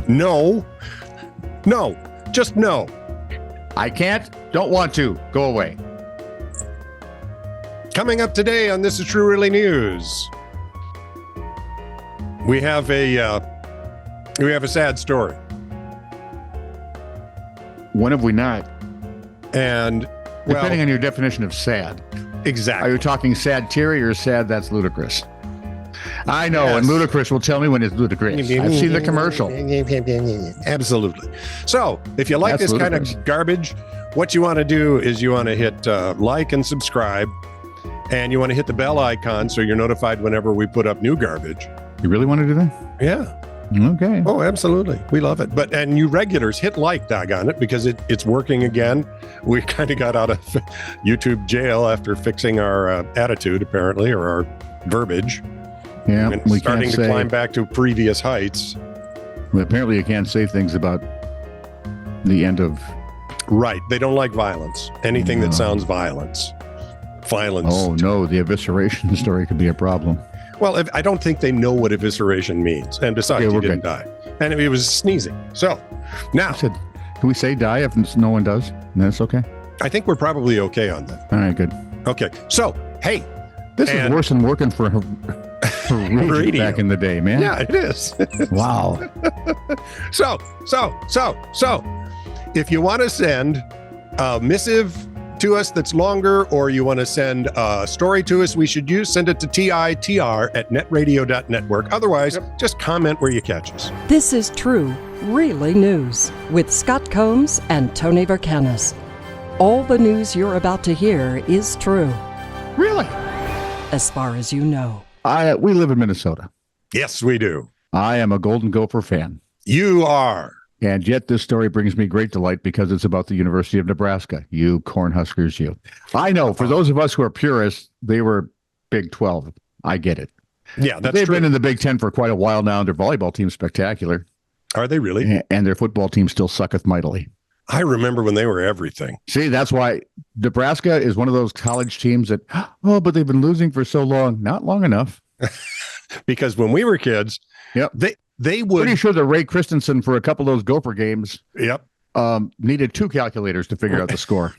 No. No. Just no. I can't. Don't want to. Go away. Coming up today on This Is True Really News, we have a sad story. When have we not? And depending on your definition of sad. Exactly. Are you talking sad teary or sad that's ludicrous? I know, Yes. and ludicrous will tell me when it's ludicrous. I've seen the commercial. Absolutely. So, if you like That's this ludicrous. kind of garbage, what you want to do is you want to hit like and subscribe, and you want to hit the bell icon so you're notified whenever we put up new garbage. You really want to do that? Yeah. Okay. Oh, absolutely. We love it. And you regulars, hit like, doggone it, because it's working again. We kind of got out of YouTube jail after fixing our attitude, apparently, or our verbiage. Yeah, And we starting can't to say. climb back to previous heights. Well, apparently, you can't say things about the end of. Right. They don't like violence. Anything No. that sounds violence. Violence. Oh no, the evisceration story could be a problem. Well, I don't think they know what evisceration means. And besides, Okay, he we're didn't good. die. And he was sneezing. So now, I said, can we say die if no one does? That's okay. I think we're probably okay on that. All right, good. Okay. So, hey. This is And- worse than working for radio Radio. back in the day, man. Yeah, it is. Wow. So, if you want to send a missive to us that's longer, or you want to send a story to us, send it to TITR@netradio.network. Otherwise, just comment where you catch us. This is True, Really News with Scott Combs and Tony Vercanis. All the news you're about to hear is true, Really? as far as you know. We live in Minnesota. Yes, we do. I am a Golden Gopher fan. You are. And yet this story brings me great delight because it's about the University of Nebraska. You Cornhuskers, you. I know, for those of us who are purists, they were Big 12. I get it. Yeah, that's They've true. been in the Big 10 for quite a while now, and their volleyball team's spectacular. Are they really? And their football team still sucketh mightily. I remember when they were everything. See, that's why Nebraska is one of those college teams that, oh, but they've been losing for so long. Not long enough. Because when we were kids, Yep. they would. Pretty sure that Ray Christensen, for a couple of those Gopher games, Yep. needed 2 calculators to figure out the score.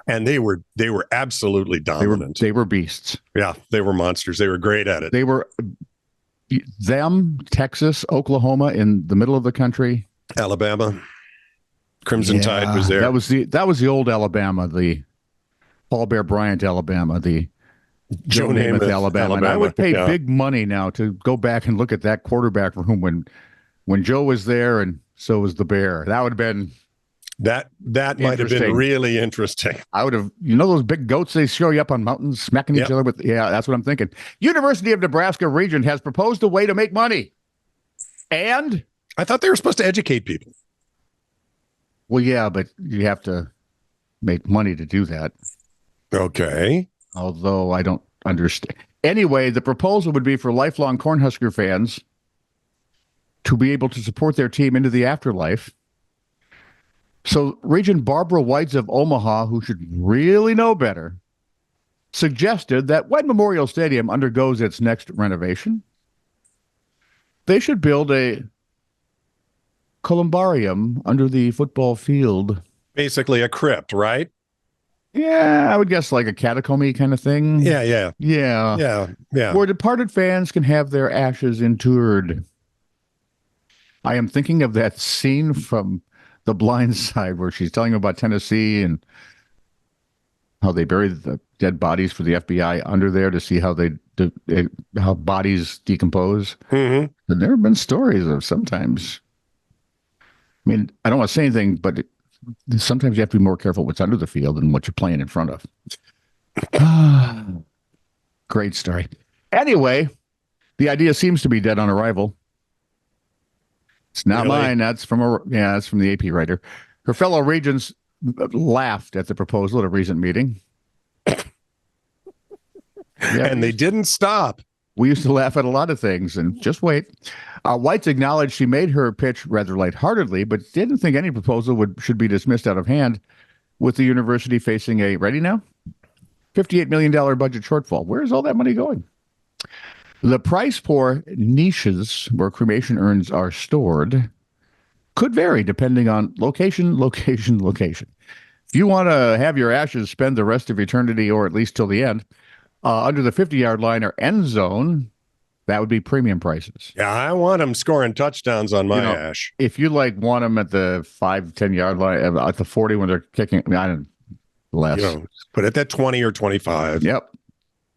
And they were absolutely dominant. They were beasts. Yeah, they were monsters. They were great at it. They were Texas, Oklahoma in the middle of the country. Alabama, Crimson Tide was there. That was the old Alabama, the Paul Bear Bryant Alabama, the Joe Namath Alabama. And I would pay big money now to go back and look at that quarterback room when Joe was there, and so was the Bear. That would have been that might have been Interesting. really interesting. I would have, those big goats they show you up on mountains smacking each Yep. other with. Yeah, that's what I'm thinking. University of Nebraska Region has proposed a way to make money. And, I thought they were supposed to educate people. well, yeah, but you have to make money to do that. Okay. Although I don't understand. Anyway, the proposal would be for lifelong Cornhusker fans to be able to support their team into the afterlife. So Regent Barbara Whites of Omaha, who should really know better, suggested that when Memorial Stadium undergoes its next renovation, they should build a columbarium under the football field. Basically a crypt, right? Yeah, I would guess like a catacomb kind of thing. Yeah. Yeah. Yeah. Where departed fans can have their ashes interred. I am thinking of that scene from The Blind Side where she's telling about Tennessee and how they buried the dead bodies for the FBI under there to see how how bodies decompose. Mm-hmm. And there have been stories of sometimes. I mean, I don't want to say anything, but sometimes you have to be more careful what's under the field than what you're playing in front of. Great story. Anyway, the idea seems to be dead on arrival. It's not Really? mine. That's from the AP writer. Her fellow regents laughed at the proposal at a recent meeting. Yeah, And they didn't stop. we used to laugh at a lot of things, and just wait. Whites acknowledged she made her pitch rather lightheartedly, but didn't think any proposal should be dismissed out of hand, with the university facing a, ready now, $58 million budget shortfall. Where's all that money going? The price for niches where cremation urns are stored could vary depending on location. If you want to have your ashes spend the rest of eternity, or at least till the end, under the 50-yard line or end zone, that would be premium prices. Yeah, I want them scoring touchdowns on my ash. If you want them at the 5-10 yard line, at the 40 when they're kicking, I don't less. Put it at 20 or 25. Yep.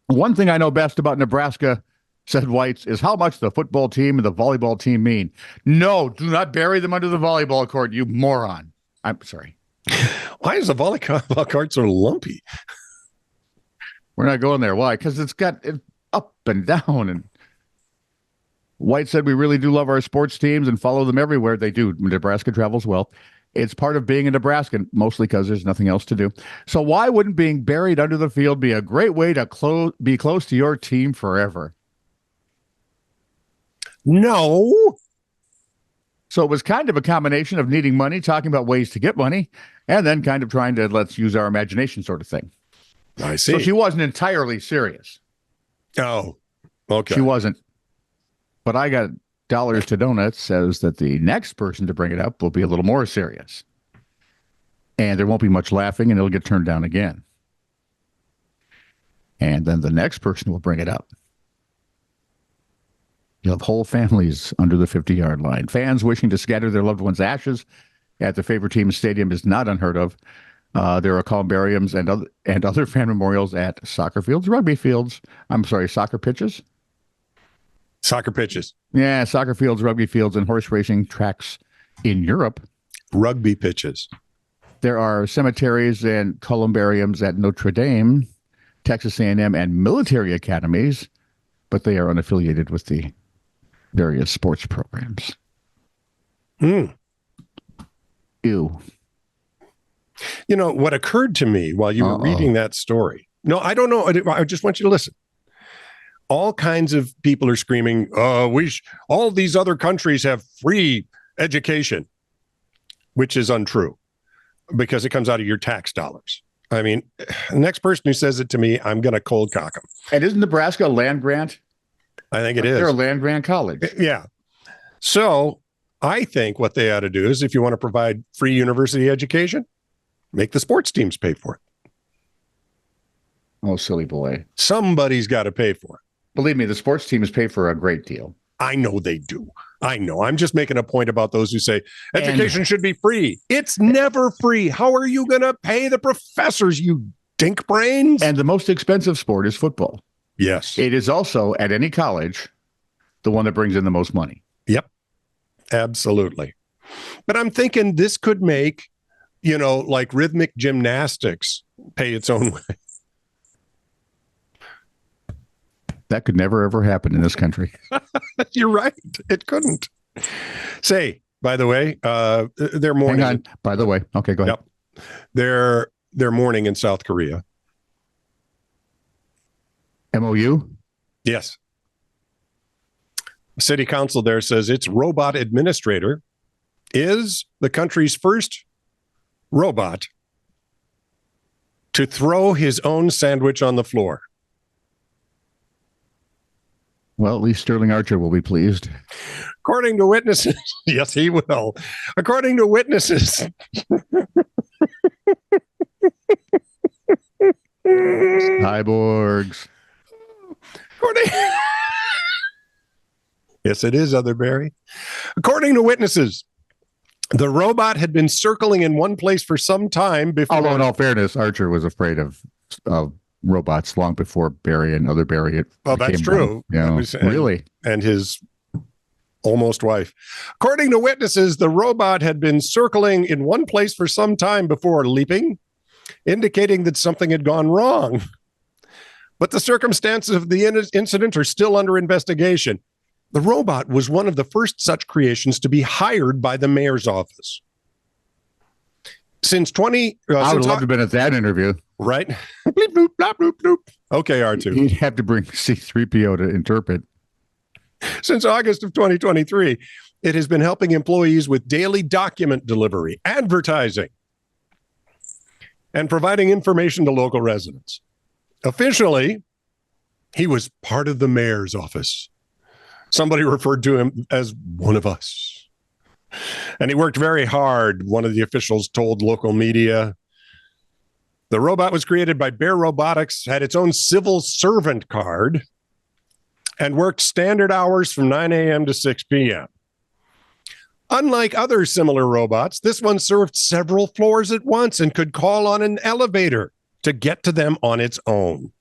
One thing I know best about Nebraska, said Whites, is how much the football team and the volleyball team mean. No, do not bury them under the volleyball court, you moron. I'm sorry. Why is the volleyball court so lumpy? We're not going there. Why? Because it's got it up and down. And White said we really do love our sports teams and follow them everywhere. They do. Nebraska travels well. It's part of being a Nebraskan, mostly because there's nothing else to do. So why wouldn't being buried under the field be a great way to be close to your team forever? No. So it was kind of a combination of needing money, talking about ways to get money, and then kind of trying to let's use our imagination sort of thing. I see. So she wasn't entirely serious. Oh, okay. She wasn't. But I got Dollars to Donuts says that the next person to bring it up will be a little more serious. And there won't be much laughing, and it'll get turned down again. And then the next person will bring it up. You'll have whole families under the 50-yard line. Fans wishing to scatter their loved ones' ashes at their favorite team's stadium is not unheard of. There are columbariums and other fan memorials at soccer fields, rugby fields. I'm sorry, soccer pitches? Soccer pitches. Yeah, soccer fields, rugby fields, and horse racing tracks in Europe. Rugby pitches. There are cemeteries and columbariums at Notre Dame, Texas A&M, and military academies, but they are unaffiliated with the various sports programs. Ew. What occurred to me while you were reading that story. No, I don't know. I just want you to listen. All kinds of people are screaming, all these other countries have free education, which is untrue because it comes out of your tax dollars. I mean, the next person who says it to me, I'm going to cold cock them. And isn't Nebraska a land grant? I think it is. They're a land grant college. Yeah. So I think what they ought to do is if you want to provide free university education, make the sports teams pay for it. Oh, silly boy. Somebody's got to pay for it. Believe me, the sports teams pay for a great deal. I know they do. I know. I'm just making a point about those who say education should be free. It's never free. How are you going to pay the professors, you dink brains? And the most expensive sport is football. Yes. It is also, at any college, the one that brings in the most money. Yep. Absolutely. But I'm thinking this could make, like rhythmic gymnastics pay its own way. That could never, ever happen in this country. You're right. It couldn't. Say, by the way, they're mourning. Hang on. By the way. Okay, go ahead. Yep. They're mourning in South Korea. MOU? Yes. City council there says its robot administrator is the country's first robot to throw his own sandwich on the floor. Well, at least Sterling Archer will be pleased. According to witnesses, yes, he will. According to witnesses, Cyborgs. Yes, it is, Otherberry. According to witnesses, the robot had been circling in one place for some time before. Although, in all fairness, Archer was afraid of robots long before Barry and Otherberry. Well, that's true. Really? And his almost wife. According to witnesses, the robot had been circling in one place for some time before leaping, indicating that something had gone wrong. But the circumstances of the incident are still under investigation. The robot was one of the first such creations to be hired by the mayor's office. Since I would love to have been at that interview. Right? Bleep, bloop, blop, bloop, bloop. Okay, R2. You'd have to bring C-3PO to interpret. Since August of 2023, it has been helping employees with daily document delivery, advertising, and providing information to local residents. Officially, he was part of the mayor's office. Somebody referred to him as one of us. And he worked very hard, one of the officials told local media. The robot was created by Bear Robotics, had its own civil servant card, and worked standard hours from 9 a.m. to 6 p.m. Unlike other similar robots, this one served several floors at once and could call on an elevator to get to them on its own.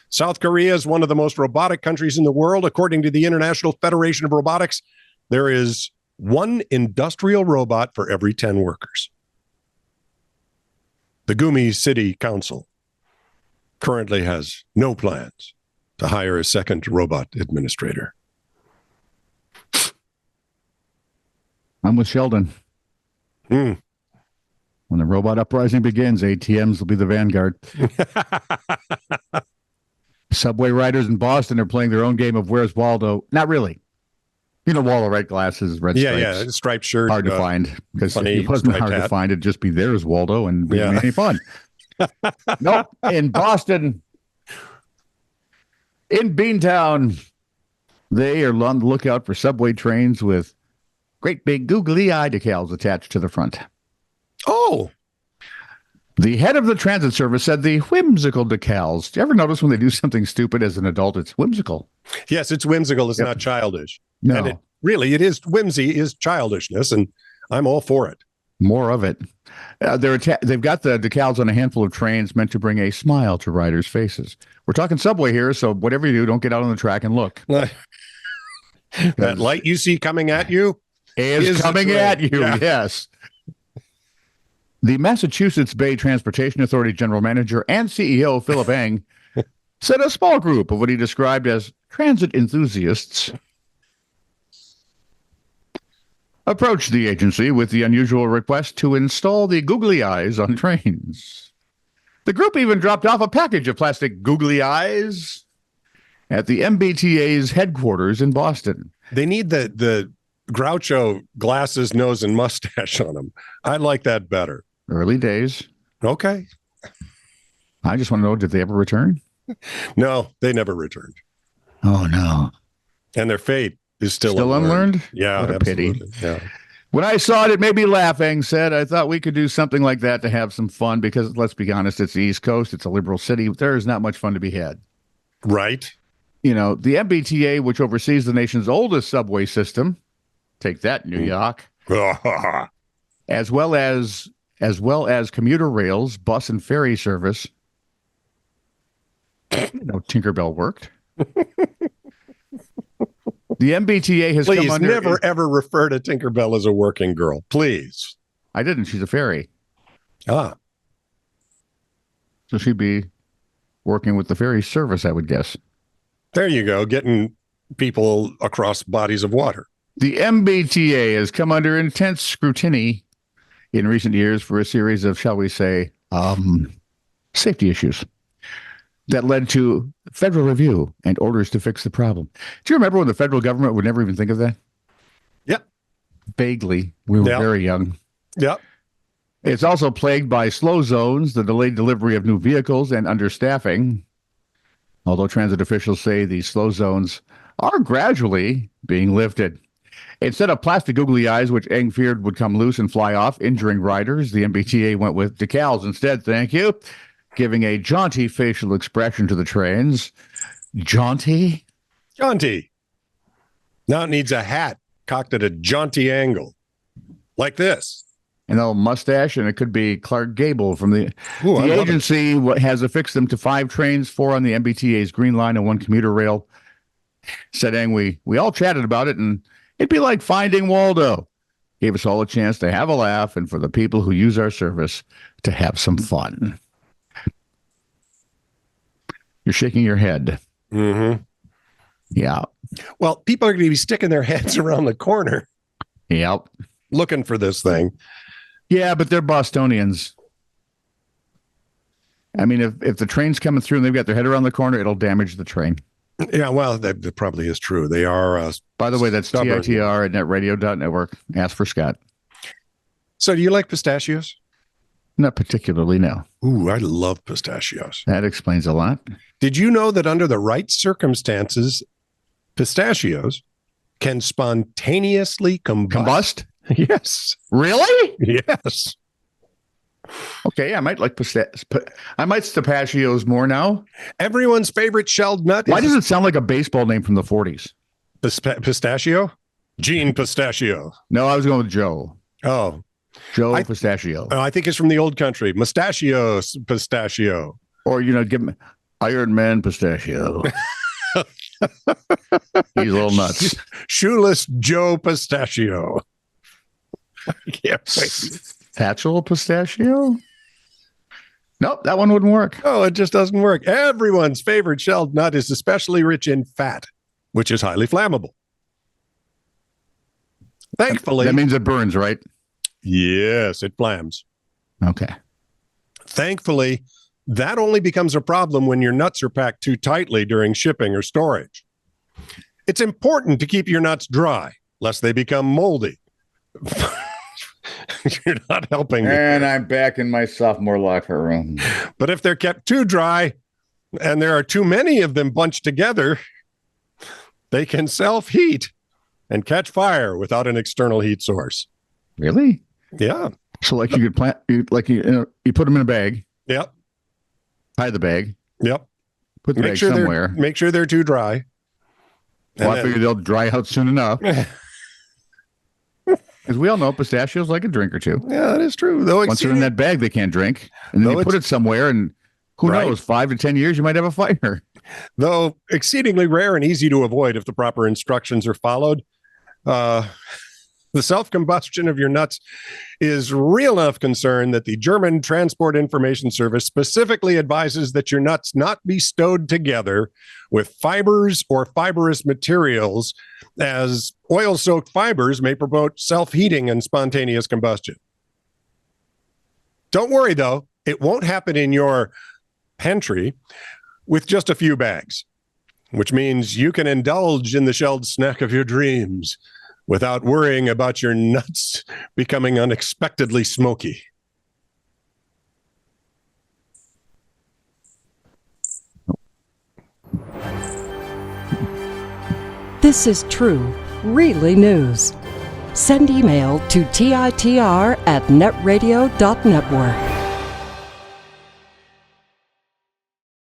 South Korea is one of the most robotic countries in the world. According to the International Federation of Robotics, there is one industrial robot for every 10 workers. The Gumi City Council currently has no plans to hire a second robot administrator. I'm with Sheldon. When the robot uprising begins, ATMs will be the vanguard. Subway riders in Boston are playing their own game of Where's Waldo? Not really. You know, Waldo, red glasses, red stripes. Yeah, striped shirt. Hard to find. Because if it wasn't hard to find, it'd just be There's Waldo and be any fun. Nope. In Boston, in Beantown, they are on the lookout for subway trains with great big googly eye decals attached to the front. Oh. The head of the transit service said the whimsical decals. Do you ever notice when they do something stupid as an adult, it's whimsical? Yes, it's whimsical. It's not childish. No. And it is whimsy is childishness, and I'm all for it. More of it. They've got the decals on a handful of trains meant to bring a smile to riders' faces. We're talking subway here, so whatever you do, don't get out on the track and look. That light you see coming at you is coming at you, yes. The Massachusetts Bay Transportation Authority General Manager and CEO Philip Eng said a small group of what he described as transit enthusiasts approached the agency with the unusual request to install the googly eyes on trains. The group even dropped off a package of plastic googly eyes at the MBTA's headquarters in Boston. They need the Groucho glasses, nose, and mustache on them. I like that better. Early days. Okay. I just want to know, did they ever return? No, they never returned. Oh, no. And their fate is still unlearned? Yeah, what a absolutely. pity. Yeah. When I saw it, it made me laugh, Eng said. I thought we could do something like that to have some fun because, let's be honest, it's the East Coast. It's a liberal city. There is not much fun to be had. Right. You know, the MBTA, which oversees the nation's oldest subway system, take that, New York, as well as commuter rails, bus and ferry service. Tinkerbell worked. The MBTA has come under... Please never, ever refer to Tinkerbell as a working girl. Please. I didn't. She's a fairy. Ah. So she'd be working with the ferry service, I would guess. There you go. Getting people across bodies of water. The MBTA has come under intense scrutiny in recent years for a series of, shall we say, safety issues that led to federal review and orders to fix the problem. Do you remember when the federal government would never even think of that? Yep. Vaguely. We were very young. Yep. It's also plagued by slow zones, the delayed delivery of new vehicles, and understaffing. Although transit officials say these slow zones are gradually being lifted. Instead of plastic googly eyes, which Eng feared would come loose and fly off, injuring riders, the MBTA went with decals instead, thank you, giving a jaunty facial expression to the trains. Jaunty? Jaunty. Now it needs a hat cocked at a jaunty angle. Like this. An old mustache, and it could be Clark Gable from the agency has affixed them to 5 trains, 4 on the MBTA's Green Line and 1 commuter rail. Said Eng, we all chatted about it, and it'd be like finding Waldo. Gave us all a chance to have a laugh and for the people who use our service to have some fun. You're shaking your head. Mm-hmm. Yeah. Well, people are going to be sticking their heads around the corner. Yep. Looking for this thing. Yeah, but they're Bostonians. I mean, if the train's coming through and they've got their head around the corner, it'll damage the train. Yeah, well, that probably is true. They are. By the way, that's stubborn. TITR at netradio.network. Ask for Scott. So do you like pistachios? Not particularly, no. Ooh, I love pistachios. That explains a lot. Did you know that under the right circumstances, pistachios can spontaneously Combust? Yes. Really? Yes. Okay, I might like pistachios more now. Everyone's favorite shelled nut Why is does it sound like a baseball name from the 40s? pistachio? Gene Pistachio. No, I was going with Joe. Oh, Joe Pistachio. I think it's from the old country. Mustachios Pistachio. Or, give him Iron Man Pistachio. He's a little nuts. Shoeless Joe Pistachio. I can't wait. Satchel Pistachio? Nope, that one wouldn't work. Oh, it just doesn't work. Everyone's favorite shelled nut is especially rich in fat, which is highly flammable. Thankfully. That means it burns, right? Yes, it flams. Okay. Thankfully, that only becomes a problem when your nuts are packed too tightly during shipping or storage. It's important to keep your nuts dry, lest they become moldy. You're not helping me. And I'm back in my sophomore locker room. But if they're kept too dry and there are too many of them bunched together, they can self-heat and catch fire without an external heat source. Really? Yeah. So like you could you put them in a bag. Yep. Hide the bag. Yep. Put the bag somewhere. Make sure they're too dry. Well, I figure they'll dry out soon enough. Because we all know pistachios like a drink or two. Yeah, that is true. Though once they're in that bag, they can't drink. And then you put it somewhere, and who knows, 5 to 10 years, you might have a fire. Though exceedingly rare and easy to avoid if the proper instructions are followed. The self-combustion of your nuts is real enough concern that the German Transport Information Service specifically advises that your nuts not be stowed together with fibers or fibrous materials, as oil-soaked fibers may promote self-heating and spontaneous combustion. Don't worry, though. It won't happen in your pantry with just a few bags, which means you can indulge in the shelled snack of your dreams without worrying about your nuts becoming unexpectedly smoky. This is true, really news. Send email to TITR@netradio.network.